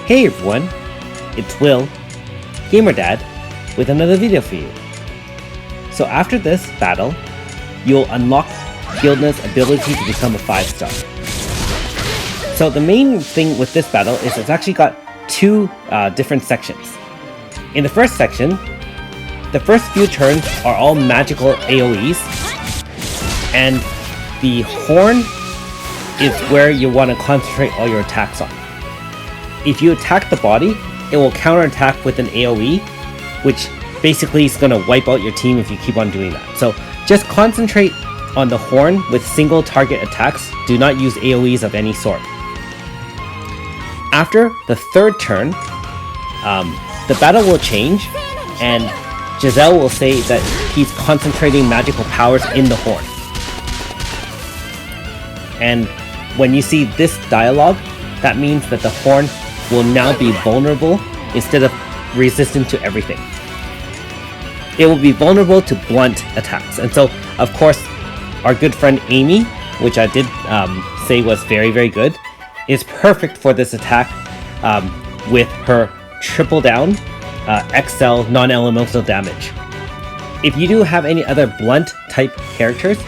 Hey everyone, it's Will, Gamer Dad, with another video for you. So after this battle, you'll unlock Gildna's ability to become a 5-star. So the main thing with this battle is it's actually got two different sections. In the first section, the first few turns are all magical AoEs, and the horn is where you want to concentrate all your attacks on. If you attack the body, it will counterattack with an AoE, which basically is going to wipe out your team if you keep on doing that. So just concentrate on the horn with single target attacks. Do not use AoEs of any sort. After the third turn, the battle will change, and Jazelle will say that he's concentrating magical powers in the horn. And when you see this dialogue, that means that the horn will now be vulnerable instead of resistant to everything. It will be vulnerable to blunt attacks. And so, of course, our good friend Amy, which I did say was very, very good, is perfect for this attack with her triple down XL non-elemental damage. If you do have any other blunt type characters,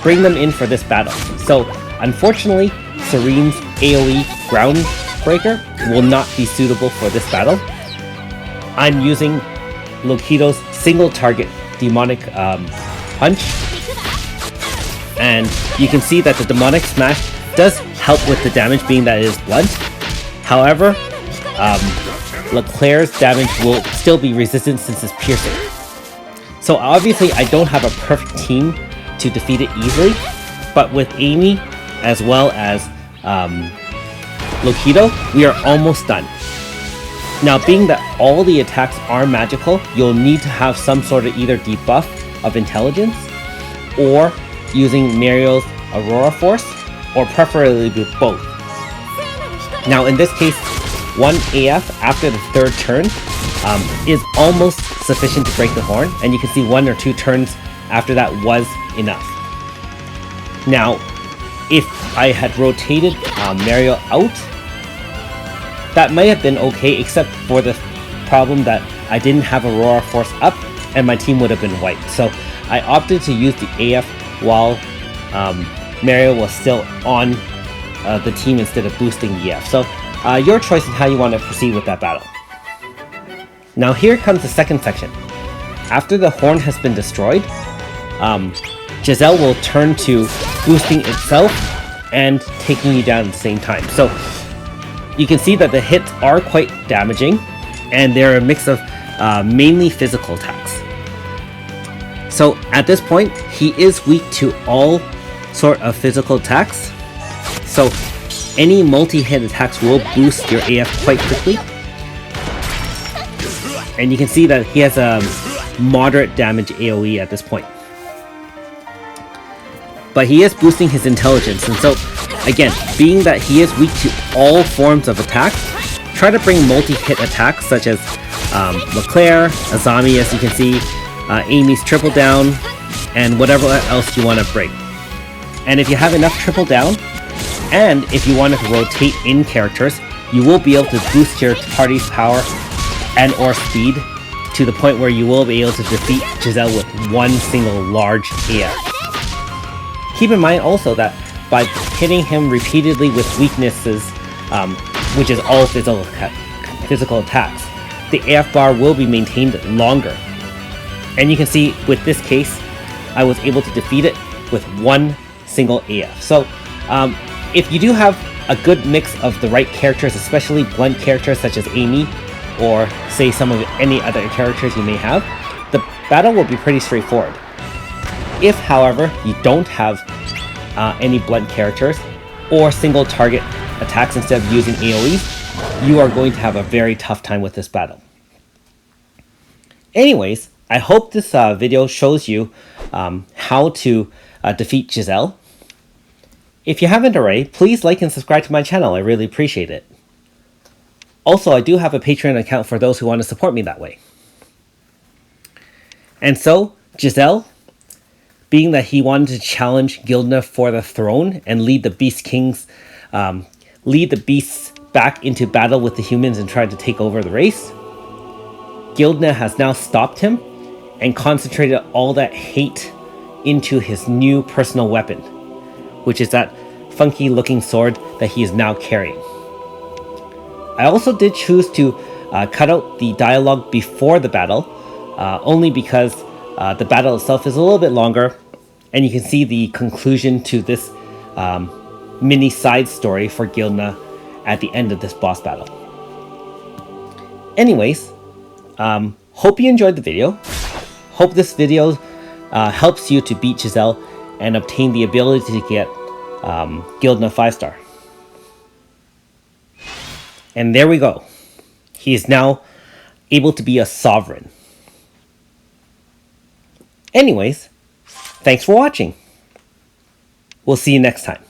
bring them in for this battle. So unfortunately, Serene's AoE Groundbreaker will not be suitable for this battle. I'm using Lokito's single target demonic punch, and you can see that the demonic smash does help with the damage, being that it is blunt. However, Leclerc's damage will still be resistant since it's piercing. So obviously I don't have a perfect team to defeat it easily, but with Amy as well as Lokito, we are almost done. Now, being that all the attacks are magical, you'll need to have some sort of either debuff of intelligence or using Mario's Aurora Force, or preferably both. Now in this case, 1 AF after the third turn is almost sufficient to break the horn, and you can see 1 or 2 turns after that was enough. Now, if I had rotated Mario out, that might have been okay, except for the problem that I didn't have Aurora Force up and my team would have been wiped. So I opted to use the AF while Mario was still on the team instead of boosting EF. So your choice on how you want to proceed with that battle. Now here comes the second section. After the horn has been destroyed, Jazelle will turn to boosting itself and taking you down at the same time. So you can see that the hits are quite damaging, and they're a mix of mainly physical attacks. So at this point, he is weak to all sort of physical attacks. So any multi-hit attacks will boost your AF quite quickly. And you can see that he has a moderate damage AoE at this point. But he is boosting his intelligence, and so again, being that he is weak to all forms of attack, try to bring multi-hit attacks such as Leclerc, Azami, as you can see, Amy's triple down, and whatever else you want to bring. And if you have enough triple down, and if you wanted to rotate in characters, you will be able to boost your party's power and or speed to the point where you will be able to defeat Jazelle with one single large AF. Keep in mind also that by hitting him repeatedly with weaknesses, which is all physical attacks, the AF bar will be maintained longer. And you can see with this case, I was able to defeat it with one single AF. So if you do have a good mix of the right characters, especially blunt characters such as Amy, or say some of any other characters you may have, the battle will be pretty straightforward. If, however, you don't have any blunt characters or single target attacks instead of using AoEs, you are going to have a very tough time with this battle. Anyways, I hope this video shows you how to defeat Jazelle. If you haven't already, please like and subscribe to my channel. I really appreciate it. Also, I do have a Patreon account for those who want to support me that way. And so, Jazelle, being that he wanted to challenge Gildna for the throne and lead the Beast Kings, lead the Beasts back into battle with the humans and tried to take over the race, Gildna has now stopped him and concentrated all that hate into his new personal weapon, which is that funky looking sword that he is now carrying. I also did choose to cut out the dialogue before the battle, only because the battle itself is a little bit longer, and you can see the conclusion to this mini side story for Gildna at the end of this boss battle. Anyways, hope you enjoyed the video. Hope this video helps you to beat Jazelle and obtain the ability to get Gildna 5-star. And there we go. He is now able to be a sovereign. Anyways, thanks for watching. We'll see you next time.